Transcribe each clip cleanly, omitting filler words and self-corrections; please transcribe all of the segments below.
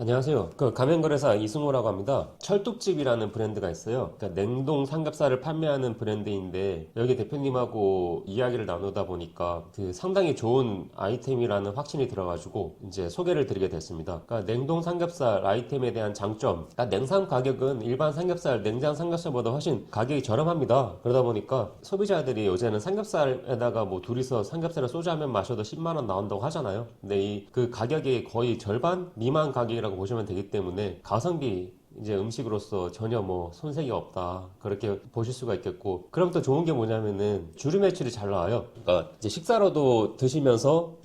안녕하세요. 가면거래사 이승호라고 합니다. 철뚝집이라는 브랜드가 있어요. 그러니까 냉동 삼겹살을 판매하는 브랜드인데 여기 대표님하고 이야기를 나누다 보니까 상당히 좋은 아이템이라는 확신이 들어가지고 이제 소개를 드리게 됐습니다. 그러니까 냉동 삼겹살 아이템에 대한 장점. 그러니까 냉삼 가격은 일반 삼겹살, 냉장 삼겹살보다 훨씬 가격이 저렴합니다. 그러다 보니까 소비자들이 요새는 삼겹살에다가 뭐 둘이서 삼겹살을 소주 한 병 마셔도 10만 원 나온다고 하잖아요. 근데 그 가격이 거의 절반 미만 가격이라고 보시면 되기 때문에 가성비 이제 음식으로서 전혀 뭐 손색이 없다 그렇게 보실 수가 있겠고, 그럼 또 좋은 게 뭐냐면은 주류 매출이 잘 나와요. 그러니까 이제 식사로도 드시면서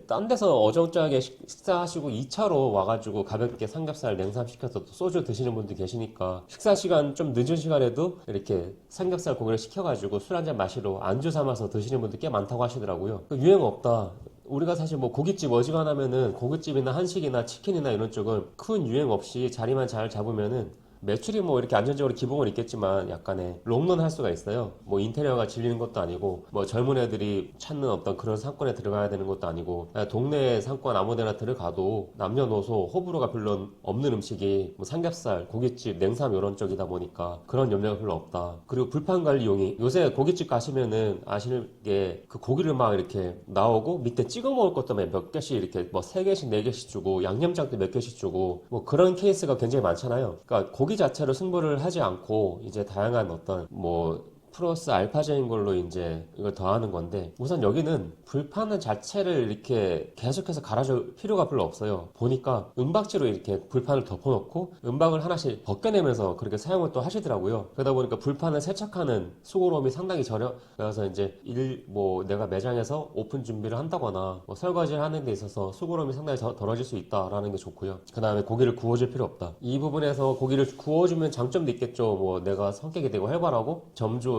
딴 데서 어정쩡하게 식사하시고 2차로 와가지고 가볍게 삼겹살 냉삼 시켜서 또 소주 드시는 분도 계시니까 식사 시간 좀 늦은 시간에도 이렇게 삼겹살 고기를 시켜가지고 술 한잔 마시러 안주 삼아서 드시는 분들 꽤 많다고 하시더라고요. 유행 없다. 우리가 사실 뭐 고깃집 어지간하면은 고깃집이나 한식이나 치킨이나 이런 쪽은 큰 유행 없이 자리만 잘 잡으면은 매출이 뭐 이렇게 안정적으로 기본은 있겠지만 약간의 롱런 할 수가 있어요. 뭐 인테리어가 질리는 것도 아니고 뭐 젊은 애들이 찾는 어떤 그런 상권에 들어가야 되는 것도 아니고, 동네 상권 아무데나 들어가도 남녀노소 호불호가 별로 없는 음식이 뭐 삼겹살, 고깃집, 냉삼 이런 쪽이다 보니까 그런 염려가 별로 없다. 그리고 불판 관리용이, 요새 고깃집 가시면은 아시는 게 그 고기를 막 이렇게 나오고 밑에 찍어 먹을 것도 몇 개씩 이렇게 뭐 3개씩 4개씩 주고 양념장도 몇 개씩 주고 뭐 그런 케이스가 굉장히 많잖아요. 그러니까 고기 자체로 승부를 하지 않고 이제 다양한 어떤 뭐 플러스 알파적인 걸로 이제 이걸 더하는 건데, 우선 여기는 불판은 자체를 이렇게 계속해서 갈아줄 필요가 별로 없어요. 보니까 은박지로 이렇게 불판을 덮어놓고 은박을 하나씩 벗겨내면서 그렇게 사용을 또 하시더라고요. 그러다 보니까 불판을 세척하는 수고로움이 상당히 저렴. 그래서 이제 뭐 내가 매장에서 오픈 준비를 한다거나 뭐 설거지를 하는 데 있어서 수고로움이 상당히 덜어질 수 있다라는 게 좋고요. 그 다음에 고기를 구워줄 필요 없다. 이 부분에서 고기를 구워주면 장점도 있겠죠. 뭐 내가 성격이 되고 활발하고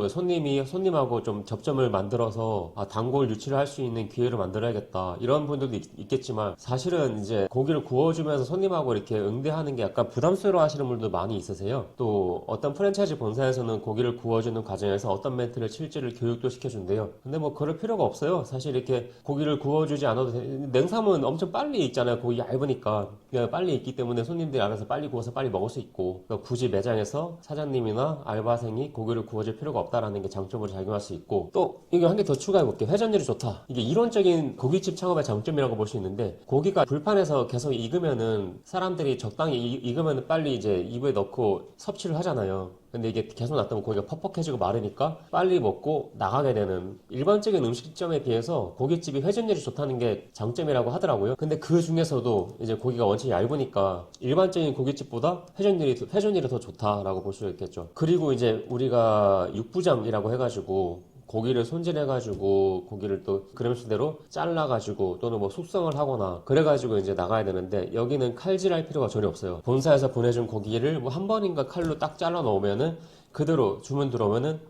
손님하고 좀 접점을 만들어서 단골 유치를 할 수 있는 기회를 만들어야겠다 이런 분들도 있겠지만, 사실은 이제 고기를 구워주면서 손님하고 이렇게 응대하는 게 약간 부담스러워 하시는 분들도 많이 있으세요. 또 어떤 프랜차이즈 본사에서는 고기를 구워주는 과정에서 어떤 멘트를 칠지를 교육도 시켜준대요. 근데 뭐 그럴 필요가 없어요. 사실 이렇게 고기를 구워주지 않아도 냉삼은 엄청 빨리 익잖아요. 고기 얇으니까 그냥 빨리 익기 때문에 손님들이 알아서 빨리 구워서 빨리 먹을 수 있고, 그러니까 굳이 매장에서 사장님이나 알바생이 고기를 구워줄 필요가 없다라는 게 장점으로 작용할 수 있고, 또 이거 한 개 더 추가해볼게요. 회전율이 좋다. 이게 이론적인 고깃집 창업의 장점이라고 볼 수 있는데, 고기가 불판에서 계속 익으면은 사람들이 적당히 익으면 빨리 이제 입에 넣고 섭취를 하잖아요. 근데 이게 계속 놨다면 고기가 퍽퍽해지고 마르니까 빨리 먹고 나가게 되는, 일반적인 음식점에 비해서 고깃집이 회전율이 좋다는 게 장점이라고 하더라고요. 근데 그 중에서도 이제 고기가 원체 얇으니까 일반적인 고깃집보다 회전율이 더 좋다라고 볼 수 있겠죠. 그리고 이제 우리가 육부장이라고 해가지고 고기를 손질해가지고 고기를 또 그램수대로 잘라가지고 또는 뭐 숙성을 하거나 그래가지고 이제 나가야 되는데, 여기는 칼질할 필요가 전혀 없어요. 본사에서 보내준 고기를 뭐 한 번인가 칼로 딱 잘라 놓으면은 그대로 주문 들어오면은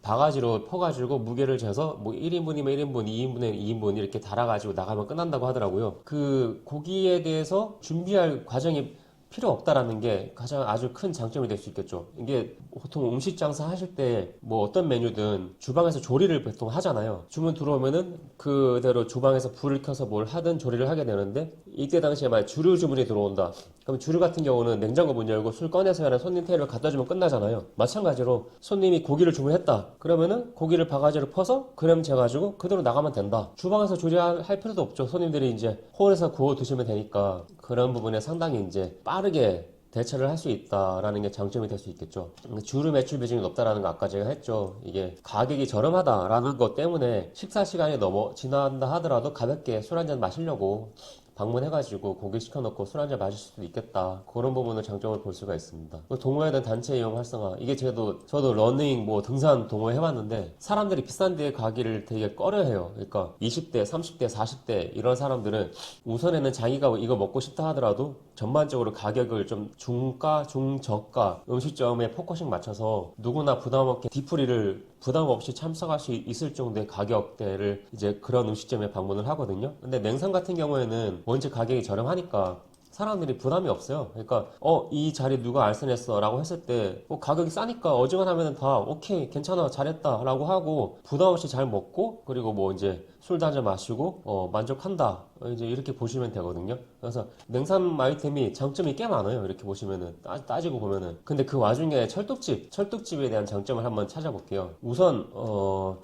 바가지로 퍼가지고 무게를 재서 뭐 1인분이면 1인분, 2인분에 2인분 이렇게 달아가지고 나가면 끝난다고 하더라고요. 그 고기에 대해서 준비할 과정이 필요 없다라는 게 가장 아주 큰 장점이 될 수 있겠죠. 이게 보통 음식 장사 하실 때 뭐 어떤 메뉴든 주방에서 조리를 보통 하잖아요. 주문 들어오면은 그대로 주방에서 불을 켜서 뭘 하든 조리를 하게 되는데, 이때 당시에 만약 주류 주문이 들어온다. 그럼 주류 같은 경우는 냉장고 문 열고 술 꺼내서 그냥 손님 테이블 갖다 주면 끝나잖아요. 마찬가지로 손님이 고기를 주문했다. 그러면은 고기를 바가지로 퍼서 그램 재가지고 그대로 나가면 된다. 주방에서 조리할 필요도 없죠. 손님들이 이제 홀에서 구워 드시면 되니까 그런 부분에 상당히 이제 빠르게 대처를 할 수 있다라는 게 장점이 될 수 있겠죠. 주류 매출 비중이 높다라는 거 아까 제가 했죠. 이게 가격이 저렴하다라는 것 때문에 식사 시간이 지난다 하더라도 가볍게 술 한잔 마시려고 방문해가지고 고기 시켜놓고 술 한잔 마실 수도 있겠다. 그런 부분을 장점을 볼 수가 있습니다. 동호회든 단체 이용 활성화. 이게 저도 러닝 뭐 등산 동호회 해봤는데 사람들이 비싼 데에 가기를 되게 꺼려해요. 그러니까 20대, 30대, 40대 이런 사람들은 우선에는 자기가 이거 먹고 싶다 하더라도 전반적으로 가격을 좀 중가, 중저가 음식점에 포커싱 맞춰서 누구나 부담 없게 디프리를 부담 없이 참석할 수 있을 정도의 가격대를 이제 그런 음식점에 방문을 하거든요. 근데 냉삼 같은 경우에는 원체 가격이 저렴하니까 사람들이 부담이 없어요. 그러니까 이 자리 누가 알선했어 라고 했을 때 가격이 싸니까 어지간하면 다 오케이 괜찮아 잘했다 라고 하고 부담 없이 잘 먹고, 그리고 뭐 이제 술도 한잔 마시고 만족한다. 이제 이렇게 보시면 되거든요. 그래서 냉삼 아이템이 장점이 꽤 많아요. 이렇게 보시면은 따지고 보면은. 근데 그 와중에 철뚝집에 대한 장점을 한번 찾아볼게요. 우선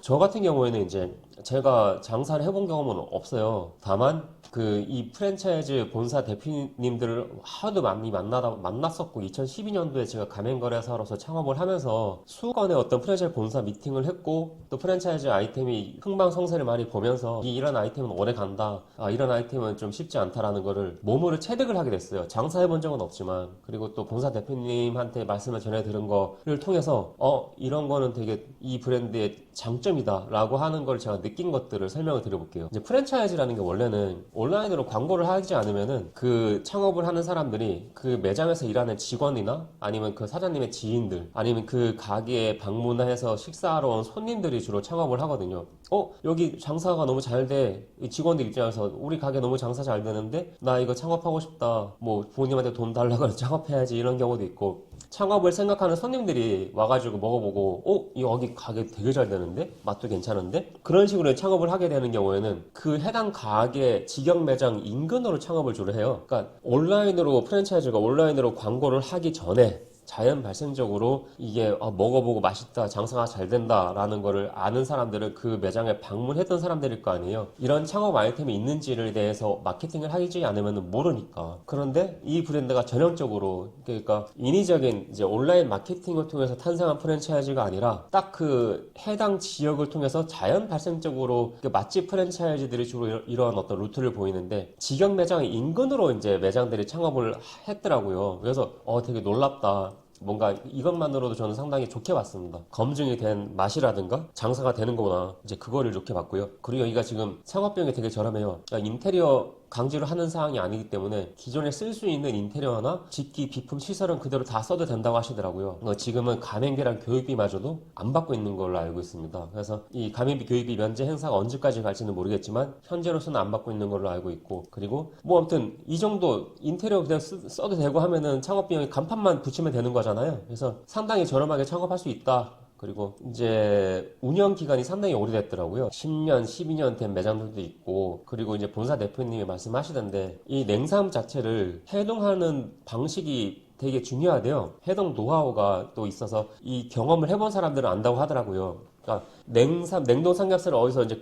저 같은 경우에는 이제 제가 장사를 해본 경험은 없어요. 다만 이 프랜차이즈 본사 대표님들을 하도 많이 만났었고 2012년도에 제가 가맹거래사로서 창업을 하면서 수건의 어떤 프랜차이즈 본사 미팅을 했고 또 프랜차이즈 아이템이 흥망성쇠를 많이 보면서 이런 아이템은 오래 간다. 이런 아이템은 좀 쉽지 않다라는 거를 몸으로 체득을 하게 됐어요. 장사해본 적은 없지만 그리고 또 본사 대표님한테 말씀을 전해 들은 거를 통해서 이런 거는 되게 이 브랜드의 장점이다 라고 하는 걸 제가 느낀 것들을 설명을 드려볼게요. 이제 프랜차이즈라는 게 원래는 온라인으로 광고를 하지 않으면은 그 창업을 하는 사람들이 그 매장에서 일하는 직원이나 아니면 그 사장님의 지인들 아니면 그 가게에 방문해서 식사하러 온 손님들이 주로 창업을 하거든요. 여기 장사가 너무 잘 돼. 이 직원들 입장에서 우리 가게 너무 장사 잘 되는데 나 이거 창업하고 싶다. 뭐 부모님한테 돈 달라고 해서 창업해야지 이런 경우도 있고 창업을 생각하는 손님들이 와가지고 먹어보고 여기 가게 되게 잘 되는데 맛도 괜찮은데 그런 식으로 창업을 하게 되는 경우에는 그 해당 가게 직영 매장 인근으로 창업을 주로 해요. 그러니까 온라인으로 프랜차이즈가 온라인으로 광고를 하기 전에 자연 발생적으로 이게 먹어보고 맛있다, 장사가 잘 된다라는 거를 아는 사람들은 그 매장에 방문했던 사람들일 거 아니에요. 이런 창업 아이템이 있는지를 대해서 마케팅을 하지 않으면 모르니까. 그런데 이 브랜드가 전형적으로 그러니까 인위적인 이제 온라인 마케팅을 통해서 탄생한 프랜차이즈가 아니라 딱 그 해당 지역을 통해서 자연 발생적으로 그 맛집 프랜차이즈들이 주로 이런 어떤 루트를 보이는데 직영 매장 인근으로 이제 매장들이 창업을 했더라고요. 그래서 되게 놀랍다. 뭔가 이것만으로도 저는 상당히 좋게 봤습니다. 검증이 된 맛이라든가 장사가 되는 거구나. 이제 그거를 좋게 봤고요. 그리고 여기가 지금 창업비용이 되게 저렴해요. 그러니까 인테리어 강제로 하는 사항이 아니기 때문에 기존에 쓸 수 있는 인테리어나 집기, 비품, 시설은 그대로 다 써도 된다고 하시더라고요. 지금은 가맹비랑 교육비마저도 안 받고 있는 걸로 알고 있습니다. 그래서 이 가맹비, 교육비 면제 행사가 언제까지 갈지는 모르겠지만 현재로서는 안 받고 있는 걸로 알고 있고 그리고 뭐 아무튼 이 정도 인테리어 그냥 써도 되고 하면은 창업비용이 간판만 붙이면 되는 거잖아요. 그래서 상당히 저렴하게 창업할 수 있다. 그리고 이제 운영 기간이 상당히 오래됐더라고요. 10년, 12년 된 매장들도 있고 그리고 이제 본사 대표님이 말씀하시던데 이 냉삼 자체를 해동하는 방식이 되게 중요하대요. 해동 노하우가 또 있어서 이 경험을 해본 사람들은 안다고 하더라고요. 그러니까 냉동 삼겹살을 어디서 이제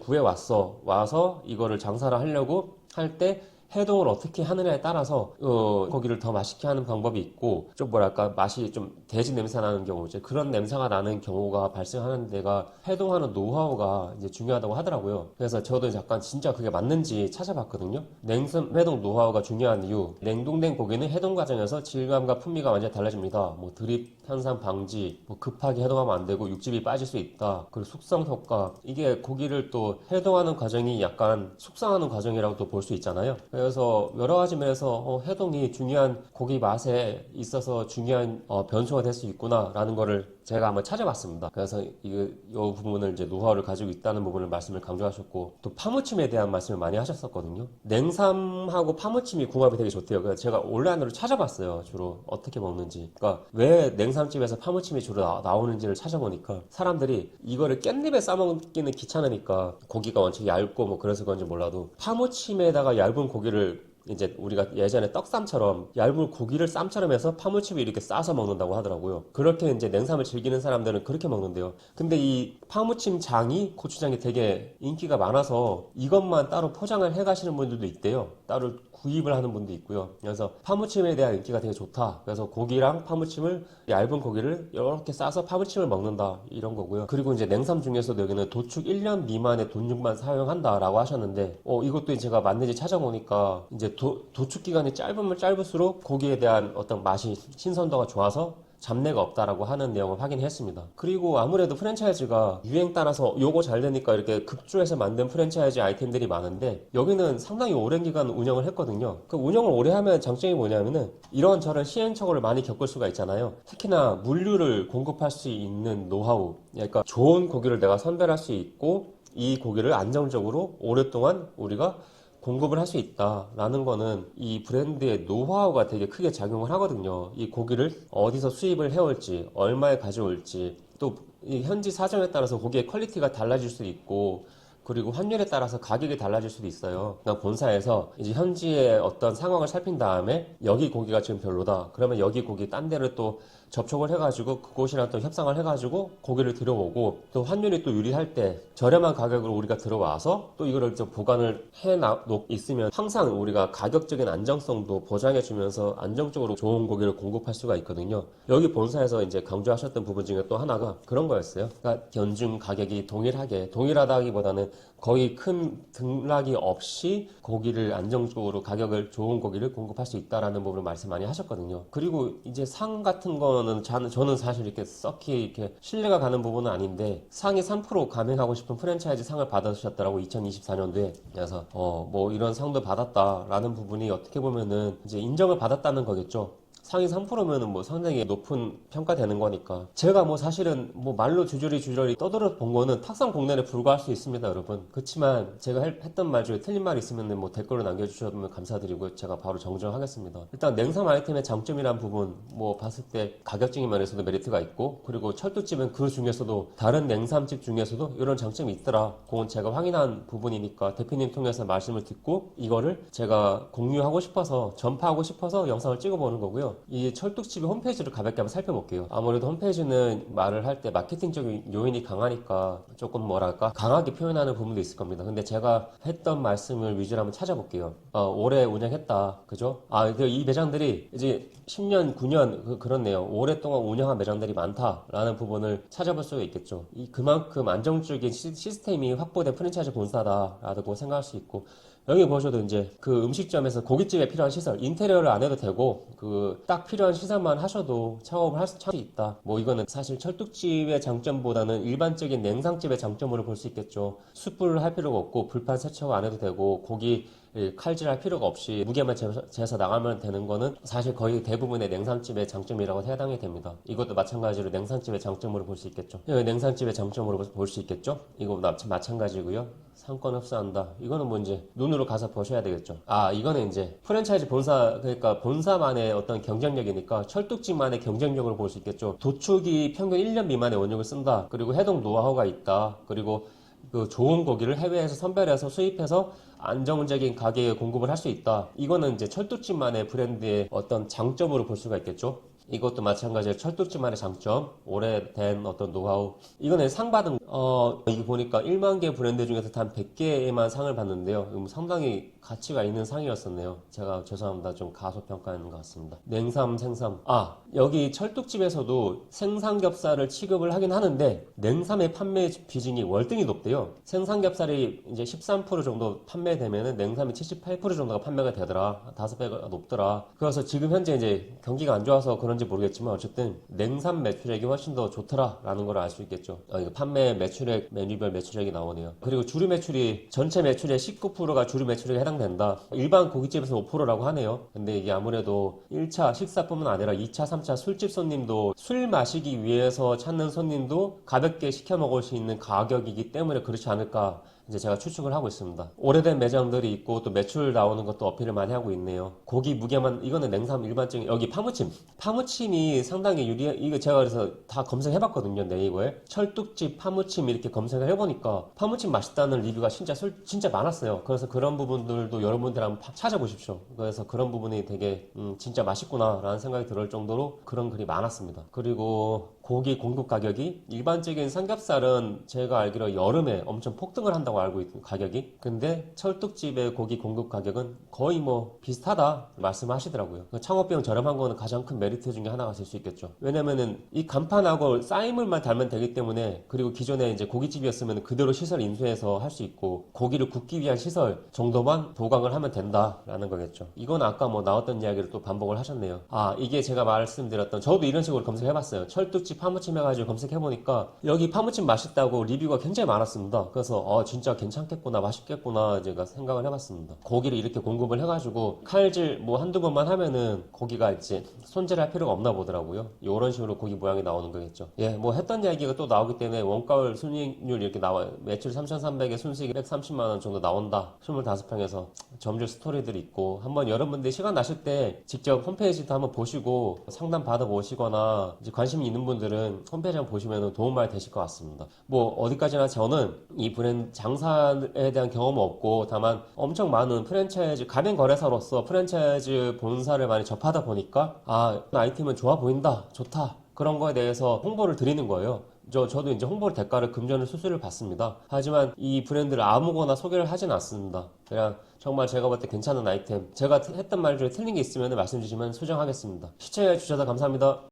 와서 이거를 장사를 하려고 할 때 해동을 어떻게 하느냐에 따라서 고기를 더 맛있게 하는 방법이 있고 좀 뭐랄까 맛이 좀 돼지 냄새 나는 경우 이제 그런 냄새가 나는 경우가 발생하는 데가 해동하는 노하우가 이제 중요하다고 하더라고요. 그래서 저도 잠깐 진짜 그게 맞는지 찾아봤거든요. 냉삼 해동 노하우가 중요한 이유 냉동된 고기는 해동 과정에서 질감과 풍미가 완전히 달라집니다. 뭐 드립 현상 방지, 뭐 급하게 해동하면 안 되고 육즙이 빠질 수 있다. 그리고 숙성 효과 이게 고기를 또 해동하는 과정이 약간 숙성하는 과정이라고도 볼 수 있잖아요. 그래서 여러 가지 면에서 해동이 중요한 고기 맛에 있어서 중요한 변수가 될 수 있구나라는 거를 제가 한번 찾아봤습니다. 그래서 이 부분을 이제 노하우를 가지고 있다는 부분을 말씀을 강조하셨고 또 파무침에 대한 말씀을 많이 하셨었거든요. 냉삼하고 파무침이 궁합이 되게 좋대요. 그래서 제가 온라인으로 찾아봤어요. 주로 어떻게 먹는지. 그러니까 왜 냉삼집에서 파무침이 주로 나오는지를 찾아보니까 사람들이 이거를 깻잎에 싸먹기는 귀찮으니까 고기가 원체 얇고 뭐 그래서 그런지 몰라도 파무침에다가 얇은 고기를 이제 우리가 예전에 떡쌈처럼 얇은 고기를 쌈처럼 해서 파무침에 이렇게 싸서 먹는다고 하더라고요. 그렇게 이제 냉삼을 즐기는 사람들은 그렇게 먹는데요. 근데 이 파무침 장이 고추장이 되게 인기가 많아서 이것만 따로 포장을 해 가시는 분들도 있대요. 따로 구입을 하는 분도 있고요. 그래서 파무침에 대한 인기가 되게 좋다. 그래서 고기랑 파무침을 얇은 고기를 이렇게 싸서 파무침을 먹는다 이런 거고요. 그리고 이제 냉삼 중에서도 여기는 도축 1년 미만의 돈육만 사용한다라고 하셨는데 이것도 제가 맞는지 찾아보니까 이제 도축 기간이 짧으면 짧을수록 고기에 대한 어떤 맛이 신선도가 좋아서 잡내가 없다라고 하는 내용을 확인했습니다. 그리고 아무래도 프랜차이즈가 유행 따라서 요거 잘 되니까 이렇게 급조해서 만든 프랜차이즈 아이템들이 많은데 여기는 상당히 오랜 기간 운영을 했거든요. 그 운영을 오래 하면 장점이 뭐냐면은 이런저런 시행착오를 많이 겪을 수가 있잖아요. 특히나 물류를 공급할 수 있는 노하우, 그러니까 좋은 고기를 내가 선별할 수 있고 이 고기를 안정적으로 오랫동안 우리가 공급을 할 수 있다라는 거는 이 브랜드의 노하우가 되게 크게 작용을 하거든요. 이 고기를 어디서 수입을 해올지, 얼마에 가져올지, 또 이 현지 사정에 따라서 고기의 퀄리티가 달라질 수 있고, 그리고 환율에 따라서 가격이 달라질 수도 있어요. 그러니까 본사에서 이제 현지의 어떤 상황을 살핀 다음에 여기 고기가 지금 별로다. 그러면 여기 고기 딴 데를 또 접촉을 해가지고 그곳이랑 또 협상을 해가지고 고기를 들여오고 또 환율이 또 유리할 때 저렴한 가격으로 우리가 들어와서 또 이거를 좀 보관을 있으면 항상 우리가 가격적인 안정성도 보장해주면서 안정적으로 좋은 고기를 공급할 수가 있거든요. 여기 본사에서 이제 강조하셨던 부분 중에 또 하나가 그런 거였어요. 그러니까 연중 가격이 동일하다기보다는 거의 큰 등락이 없이 고기를 안정적으로 가격을 좋은 고기를 공급할 수 있다라는 부분을 말씀 많이 하셨거든요. 그리고 이제 상 같은 거는 저는 사실 이렇게 썩히 이렇게 신뢰가 가는 부분은 아닌데 상위 3% 감행하고 싶은 프랜차이즈 상을 받으셨더라고 2024년도에. 그래서 뭐 이런 상도 받았다라는 부분이 어떻게 보면은 이제 인정을 받았다는 거겠죠. 상위 3%면은 뭐 상당히 높은 평가되는 거니까. 제가 뭐 사실은 뭐 말로 주저리 떠들어 본 거는 탁상 공론에 불과할 수 있습니다, 여러분. 그렇지만 제가 했던 말 중에 틀린 말 있으면 뭐 댓글로 남겨주시면 감사드리고 제가 바로 정정하겠습니다. 일단 냉삼 아이템의 장점이란 부분 뭐 봤을 때 가격적인 면에서도 메리트가 있고, 그리고 철도집은 그 중에서도 다른 냉삼집 중에서도 이런 장점이 있더라. 그건 제가 확인한 부분이니까 대표님 통해서 말씀을 듣고 이거를 제가 공유하고 싶어서 전파하고 싶어서 영상을 찍어보는 거고요. 이 철뚝집의 홈페이지를 가볍게 한번 살펴볼게요. 아무래도 홈페이지는 말을 할 때 마케팅적인 요인이 강하니까 조금 뭐랄까 강하게 표현하는 부분도 있을 겁니다. 근데 제가 했던 말씀을 위주로 한번 찾아볼게요. 올해 운영했다, 그죠? 이 매장들이 이제 10년, 9년 그렇네요. 오랫동안 운영한 매장들이 많다라는 부분을 찾아볼 수가 있겠죠. 그만큼 안정적인 시스템이 확보된 프랜차이즈 본사다라고 생각할 수 있고, 여기 보셔도 이제 그 음식점에서 고깃집에 필요한 시설, 인테리어를 안 해도 되고 그 딱 필요한 시설만 하셔도 창업을 할 수 있다. 뭐 이거는 사실 철뚝집의 장점보다는 일반적인 냉상집의 장점으로 볼 수 있겠죠. 숯불을 할 필요가 없고 불판 세척 안 해도 되고 고기 칼질할 필요가 없이 무게만 재서 나가면 되는 거는 사실 거의 대부분의 냉삼집의 장점이라고 해당이 됩니다. 이것도 마찬가지로 냉삼집의 장점으로 볼 수 있겠죠. 냉삼집의 장점으로 볼 수 있겠죠. 이거 마찬가지고요. 상권 흡수한다. 이거는 뭐 이제 눈으로 가서 보셔야 되겠죠. 이거는 이제 프랜차이즈 본사, 그러니까 본사만의 어떤 경쟁력이니까 철뚝집만의 경쟁력으로 볼 수 있겠죠. 도축이 평균 1년 미만의 원육을 쓴다. 그리고 해동 노하우가 있다. 그리고 그 좋은 고기를 해외에서 선별해서 수입해서 안정적인 가격에 공급을 할 수 있다. 이거는 이제 철뚝집만의 브랜드의 어떤 장점으로 볼 수가 있겠죠. 이것도 마찬가지로 철뚝집만의 장점, 오래된 어떤 노하우. 이거는 상 받은, 이거 보니까 1만 개 브랜드 중에서 단 100개에만 상을 받는데요. 상당히 가치가 있는 상이었었네요. 제가 죄송합니다. 좀 가소평가하는 것 같습니다. 냉삼, 생삼. 여기 철뚝집에서도 생삼겹살을 취급을 하긴 하는데, 냉삼의 판매 비중이 월등히 높대요. 생삼겹살이 이제 13% 정도 판매되면은 냉삼이 78% 정도가 판매가 되더라. 5배가 높더라. 그래서 지금 현재 이제 경기가 안 좋아서 그런지 모르겠지만 어쨌든 냉삼 매출액이 훨씬 더 좋더라라는 걸 알 수 있겠죠. 이거 판매 매출액, 메뉴별 매출액이 나오네요. 그리고 주류 매출이 전체 매출의 19%가 주류 매출액에 해당된다. 일반 고깃집에서는 5%라고 하네요. 근데 이게 아무래도 1차 식사뿐만 아니라 2차, 3차 술집 손님도 술 마시기 위해서 찾는 손님도 가볍게 시켜 먹을 수 있는 가격이기 때문에 그렇지 않을까 이제 제가 추측을 하고 있습니다. 오래된 매장들이 있고 또 매출 나오는 것도 어필을 많이 하고 있네요. 고기 무게만, 이거는 냉삼 일반적인, 여기 파무침이 상당히 이거 제가 그래서 다 검색해봤거든요. 네이버에 철뚝집 파무침 이렇게 검색을 해보니까 파무침 맛있다는 리뷰가 진짜 많았어요. 그래서 그런 부분들도 여러분들 한번 찾아보십시오. 그래서 그런 부분이 되게 진짜 맛있구나 라는 생각이 들을 정도로 그런 글이 많았습니다. 그리고 고기 공급 가격이 일반적인 삼겹살은 제가 알기로 여름에 엄청 폭등을 한다고 알고 있는 가격이. 근데 철뚝집의 고기 공급 가격은 거의 뭐 비슷하다 말씀하시더라고요. 창업비용 저렴한 거는 가장 큰 메리트 중에 하나가 될 수 있겠죠. 왜냐면은 이 간판하고 쌓임물만 달면 되기 때문에, 그리고 기존에 이제 고깃집이었으면 그대로 시설 인수해서 할 수 있고 고기를 굽기 위한 시설 정도만 보강을 하면 된다라는 거겠죠. 이건 아까 뭐 나왔던 이야기를 또 반복을 하셨네요. 이게 제가 말씀드렸던, 저도 이런 식으로 검색해봤어요. 철뚝집 파무침 해가지고 검색해보니까 여기 파무침 맛있다고 리뷰가 굉장히 많았습니다. 그래서 진짜 괜찮겠구나, 맛있겠구나 제가 생각을 해봤습니다. 고기를 이렇게 공급을 해가지고 칼질 뭐 한두 번만 하면은 고기가 이제 손질할 필요가 없나 보더라고요. 이런 식으로 고기 모양이 나오는 거겠죠. 뭐 했던 이야기가 또 나오기 때문에 원가율 순이익률 이렇게 나와요. 매출 3,300에 순수익 130만원 정도 나온다. 25평에서 점줄 스토리들이 있고, 한번 여러분들 시간 나실 때 직접 홈페이지도 한번 보시고 상담 받아보시거나 이제 관심 있는 분들 분들은 홈페이지 한번 보시면 도움 많이 되실 것 같습니다. 뭐 어디까지나 저는 이 브랜드 장사에 대한 경험은 없고 다만 엄청 많은 프랜차이즈 가맹 거래사로서 프랜차이즈 본사를 많이 접하다 보니까 아이템은 좋아 보인다, 좋다, 그런 거에 대해서 홍보를 드리는 거예요. 저도 이제 홍보 대가를 금전을 수수료를 받습니다. 하지만 이 브랜드를 아무거나 소개를 하진 않습니다. 그냥 정말 제가 볼 때 괜찮은 아이템, 제가 했던 말 중에 틀린 게 있으면 말씀 주시면 수정하겠습니다. 시청해 주셔서 감사합니다.